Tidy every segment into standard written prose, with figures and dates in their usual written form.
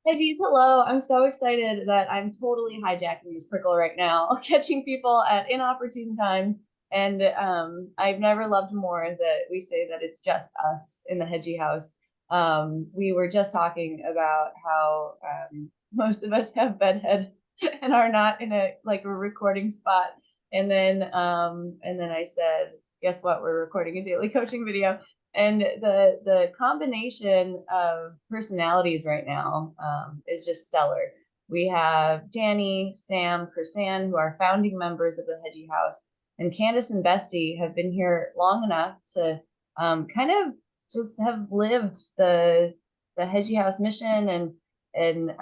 Hedgies, hello. I'm so excited that I'm totally hijacking this Prickle right now, catching people at inopportune times. And I've never loved more that we say that it's just us in the Hedgie house. We were just talking about how most of us have bedhead and are not in a like a recording spot. And then I said, guess what? We're recording a daily coaching video. And the combination of personalities right now is just stellar. We have Danny, Sam, Chrisanne, who are founding members of the Hedgie House, and Candace and Bestie have been here long enough to kind of just have lived the Hedgie House mission, and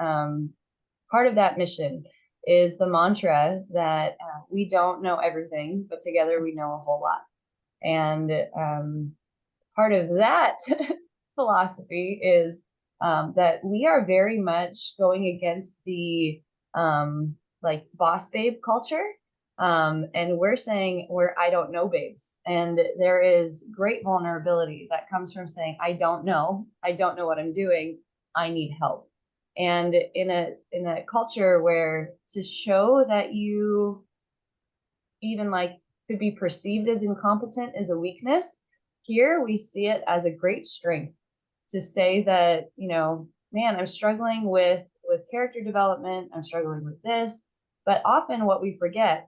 part of that mission is the mantra that we don't know everything, but together we know a whole lot. And part of that philosophy is that we are very much going against the like boss babe culture. And we're saying we're I don't know babes. And there is great vulnerability that comes from saying, I don't know what I'm doing. I need help. And in a culture where to show that you even like could be perceived as incompetent is a weakness, here we see it as a great strength to say that, man, I'm struggling with character development, I'm struggling with this. But often what we forget,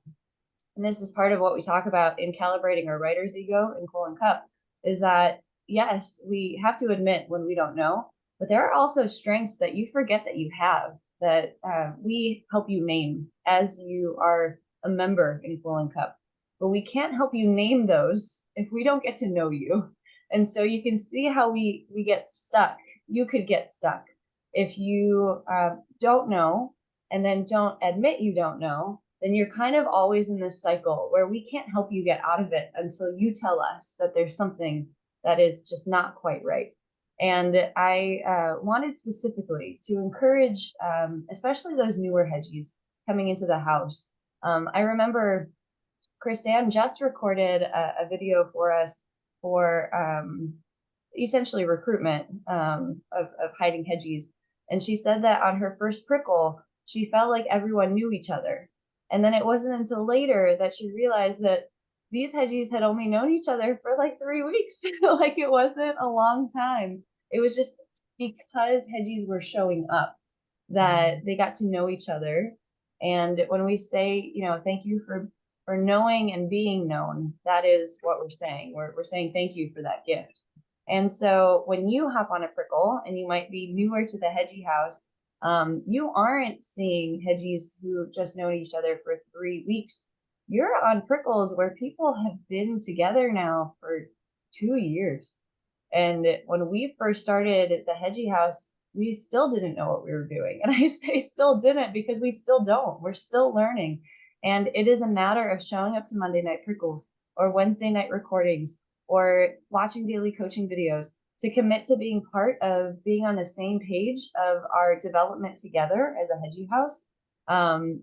and this is part of what we talk about in calibrating our writer's ego in Colon Cup, is that yes, we have to admit when we don't know, but there are also strengths that you forget that you have that we help you name as you are a member in Colon Cup. But we can't help you name those if we don't get to know you. And so you can see how we get stuck. You could get stuck if you don't know and then don't admit you don't know, then you're kind of always in this cycle where we can't help you get out of it until you tell us that there's something that is just not quite right. And I wanted specifically to encourage, especially those newer hedgies coming into the house. I remember Chrisanne just recorded a video for us for essentially recruitment of hiding hedgies. And she said that on her first prickle, she felt like everyone knew each other. And then it wasn't until later that she realized that these hedgies had only known each other for like 3 weeks. Like it wasn't a long time. It was just because hedgies were showing up that they got to know each other. And when we say, thank you for knowing and being known, that is what we're saying. We're saying thank you for that gift. And so when you hop on a prickle and you might be newer to the Hedgie house, you aren't seeing hedgies who just known each other for 3 weeks. You're on prickles where people have been together now for 2 years. And when we first started at the Hedgie house, we still didn't know what we were doing. And I say still didn't because we still don't. We're still learning. And it is a matter of showing up to Monday night prickles or Wednesday night recordings or watching daily coaching videos to commit to being part of being on the same page of our development together as a Hedgie house.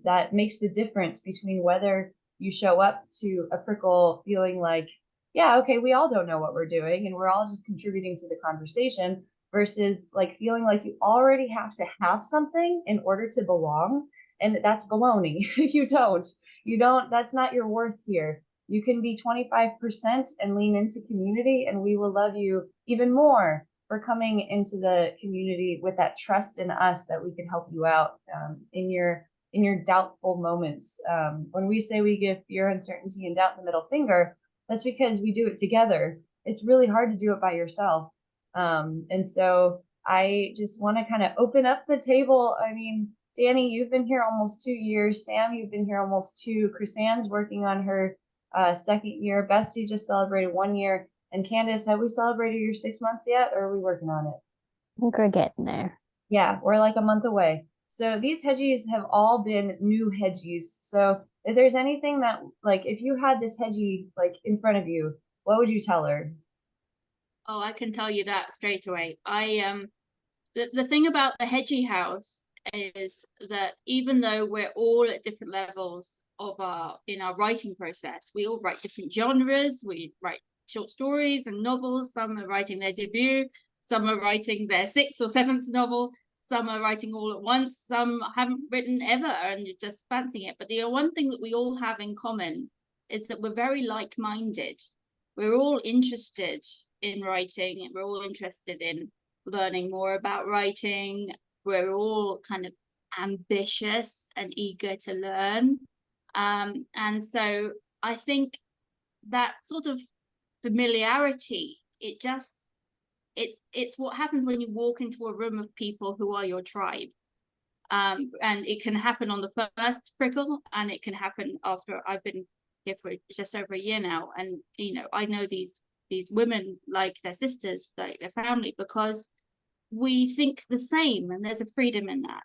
That makes the difference between whether you show up to a prickle feeling like, yeah, okay, we all don't know what we're doing and we're all just contributing to the conversation versus like feeling like you already have to have something in order to belong. And that's baloney. You don't, that's not your worth here. You can be 25% and lean into community, and we will love you even more for coming into the community with that trust in us that we can help you out in your doubtful moments. When we say we give fear, uncertainty, and doubt the middle finger, that's because we do it together. It's really hard to do it by yourself. And so I just want to kind of open up the table. I mean, Danny, you've been here almost 2 years. Sam, you've been here almost two. Chrisanne's working on her second year. Bestie just celebrated 1 year. And Candace, have we celebrated your 6 months yet, or are we working on it? I think we're getting there. Yeah, we're like a month away. So these hedgies have all been new hedgies. So if there's anything that, like, if you had this hedgie like in front of you, what would you tell her? Oh, I can tell you that straight away. The thing about the Hedgie House is that even though we're all at different levels of our writing process, we all write different genres. We write short stories and novels. Some are writing their debut, some are writing their sixth or seventh novel, some are writing all at once, some haven't written ever and you're just fancying it. But the one thing that we all have in common is that we're very like-minded. We're all interested in writing, and we're all interested in learning more about writing. We're all kind of ambitious and eager to learn. And so I think that sort of familiarity, it's what happens when you walk into a room of people who are your tribe. And it can happen on the first Prickle, and it can happen after I've been here for just over a year now. And I know these women like their sisters, like their family, because we think the same, and there's a freedom in that.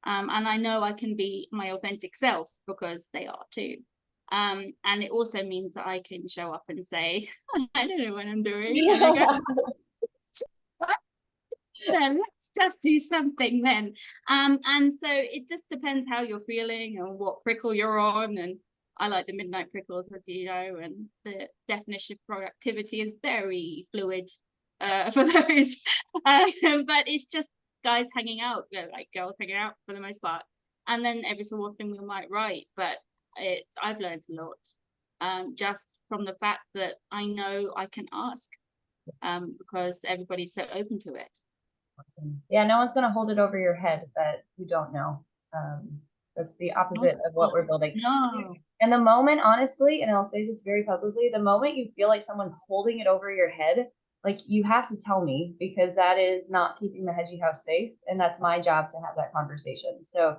And I know I can be my authentic self because they are too. And it also means that I can show up and say, I don't know what I'm doing. And I go, then let's just do something then. And so it just depends how you're feeling and what Prickle you're on. And I like the midnight Prickles, as you know, and the definition of productivity is very fluid for those. But it's just guys hanging out, like girls hanging out for the most part. And then every so often we might write, but I've learned a lot just from the fact that I know I can ask because everybody's so open to it. Awesome. Yeah, no one's going to hold it over your head that you don't know. That's the opposite of what we're building. No. And the moment, honestly, and I'll say this very publicly, the moment you feel like someone's holding it over your head, like, you have to tell me, because that is not keeping the Hedgie House safe, and that's my job to have that conversation. So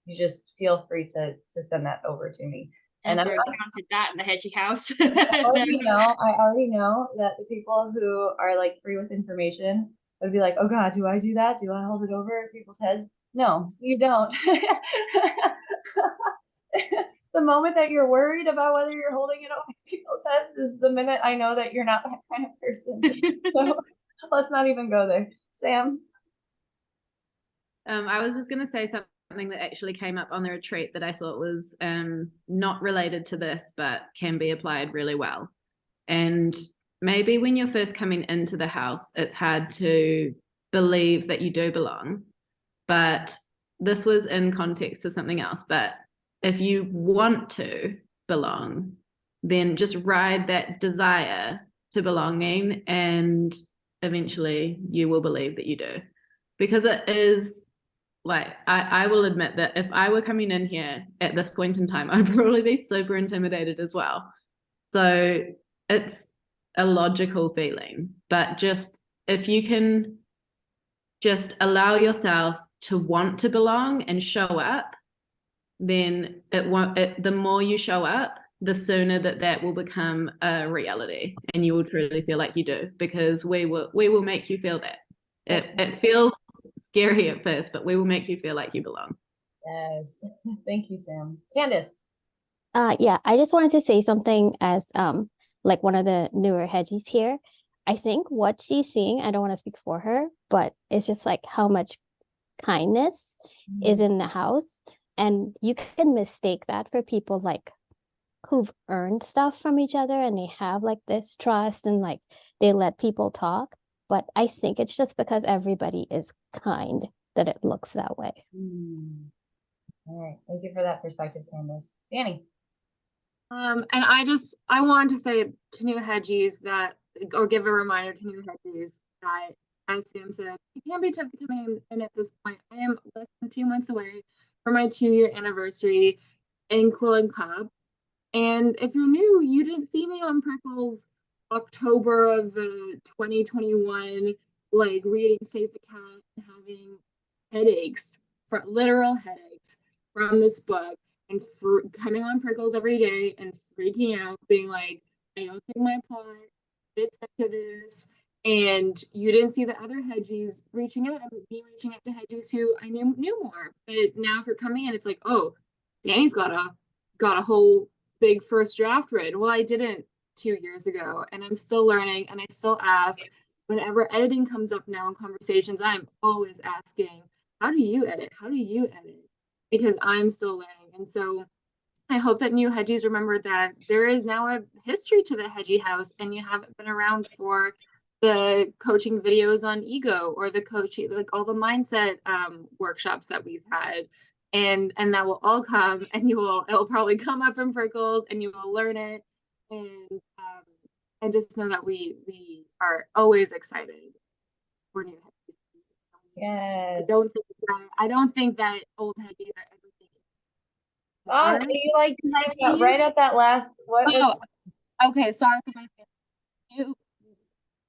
you just feel free to send that over to me. And I've encountered that in the Hedgie House. I already know that the people who are like free with information would be like, oh God, do I do that? Do I hold it over people's heads? No, you don't. The moment that you're worried about whether you're holding it over people's heads is the minute I know that you're not that kind of person. So let's not even go there. Sam? I was just going to say something that actually came up on the retreat that I thought was not related to this, but can be applied really well. And maybe when you're first coming into the house, it's hard to believe that you do belong. But this was in context to something else. But if you want to belong, then just ride that desire to belonging, and eventually you will believe that you do. Because it is, like, I will admit that if I were coming in here at this point in time, I'd probably be super intimidated as well. So it's a logical feeling, but just if you can just allow yourself to want to belong and show up, then the more you show up, the sooner that will become a reality, and you will truly feel like you do, because we will make you feel that. It feels scary at first, but we will make you feel like you belong. Yes. Thank you, Sam. Candace? Yeah, I just wanted to say something as like one of the newer Hedgies here. I think what she's seeing, I don't want to speak for her, but it's just like how much kindness is in the house. And you can mistake that for people like who've earned stuff from each other, and they have like this trust, and like they let people talk. But I think it's just because everybody is kind that it looks that way. All right. Thank you for that perspective, Candace. Danny? And I wanted to say to new Hedgies that, or give a reminder to new Hedgies that, as Sam said, you can't be tempted to come in at this point. I am less than 2 months away from my 2-year anniversary in Quill and Cup. And if you're new, you didn't see me on Prickle's October of 2021, like reading Save the Cat and having headaches, literal headaches from this book, and coming on Prickles every day and freaking out, being like, I don't think my plot fits into this. And you didn't see the other Hedgies reaching out, and me reaching out to Hedgies who I knew more. But now if you're coming in, it's like, oh, Danny's got a whole big first draft read. Well, I didn't 2 years ago, and I'm still learning, and I still ask. Whenever editing comes up now in conversations, I'm always asking, how do you edit? How do you edit? Because I'm still learning. And so I hope that new Hedgies remember that there is now a history to the Hedgie House, and you haven't been around for the coaching videos on ego, or the coaching, like all the mindset workshops that we've had. And that will all come, and it will probably come up in Prickles, and you will learn it. And just know that we are always excited for new Hedgies. Yes. I don't think that old Hedgies are ever thinking. Oh, you like typed out right at that last, what was, Okay, sorry for my family. You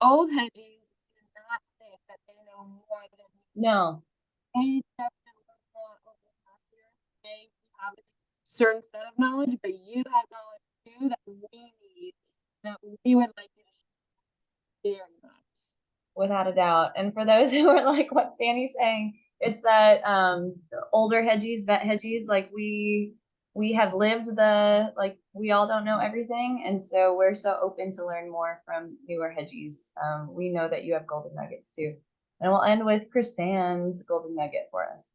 old Hedgies do not think that they know more than no. they just over the past years. They have a certain set of knowledge, but you have knowledge too that we need, that we would like you to share very much. Without a doubt. And for those who are like, what's Danny saying? It's that older Hedgies, vet Hedgies, like we have lived the, like, we all don't know everything. And so we're so open to learn more from newer Hedgies. We know that you have golden nuggets too. And we'll end with Kristan's golden nugget for us.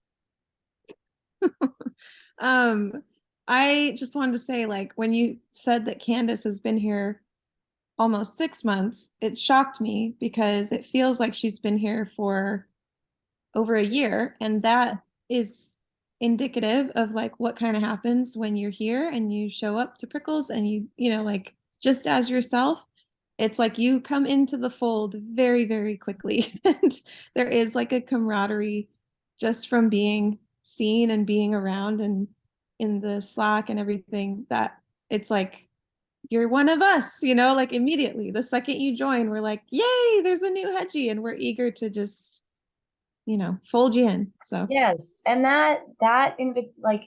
I just wanted to say, like, when you said that Candace has been here almost 6 months, it shocked me because it feels like she's been here for over a year, and that is indicative of like what kind of happens when you're here and you show up to Prickles and you know, like, just as yourself. It's like you come into the fold very, very quickly. And there is like a camaraderie just from being seen and being around and in the Slack and everything, that it's like you're one of us, you know, like immediately the second you join, we're like, yay, there's a new Hedgie, and we're eager to just, you know, fold you in. So yes, and like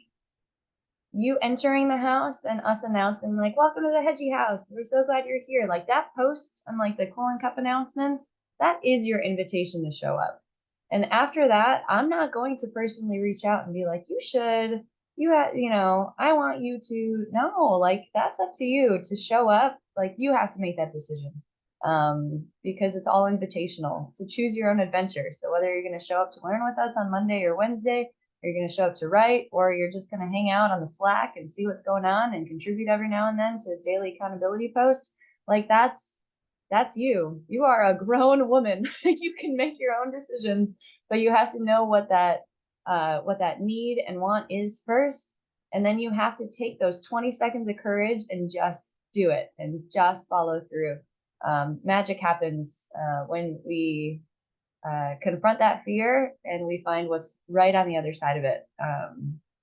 you entering the house and us announcing like, welcome to the Hedgie House, we're so glad you're here, like that post and like the Cullen Cup announcements, that is your invitation to show up. And after that, I'm not going to personally reach out and be like, you should, you know, I want you to. No, like that's up to you to show up. Like you have to make that decision, because it's all invitational. So choose your own adventure. So whether you're going to show up to learn with us on Monday or Wednesday, or you're going to show up to write, or you're just going to hang out on the Slack and see what's going on and contribute every now and then to a daily accountability post, like that's you. You are a grown woman. You can make your own decisions, but you have to know what that need and want is first. And then you have to take those 20 seconds of courage and just do it and just follow through. Magic happens when we confront that fear and we find what's right on the other side of it.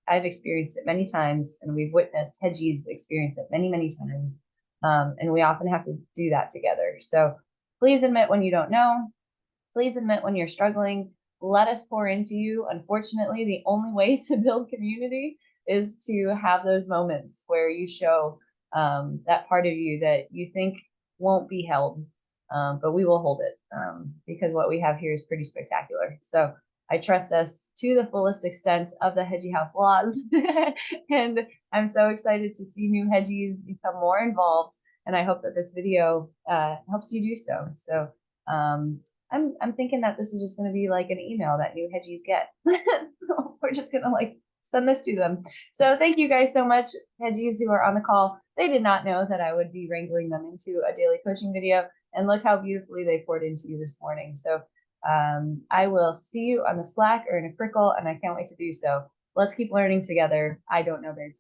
I've experienced it many times, and we've witnessed Hedgies experience it many, many times. And we often have to do that together. So please admit when you don't know. Please admit when you're struggling. Let us pour into you. Unfortunately, the only way to build community is to have those moments where you show that part of you that you think won't be held, but we will hold it, because what we have here is pretty spectacular. So I trust us to the fullest extent of the Hedgie House laws. And I'm so excited to see new Hedgies become more involved. And I hope that this video helps you do so. So I'm thinking that this is just going to be like an email that new Hedgies get. We're just going to like send this to them. So thank you guys so much, Hedgies who are on the call. They did not know that I would be wrangling them into a daily coaching video. And look how beautifully they poured into you this morning. So I will see you on the Slack or in a Prickle, and I can't wait to do so. Let's keep learning together. I don't know, babes.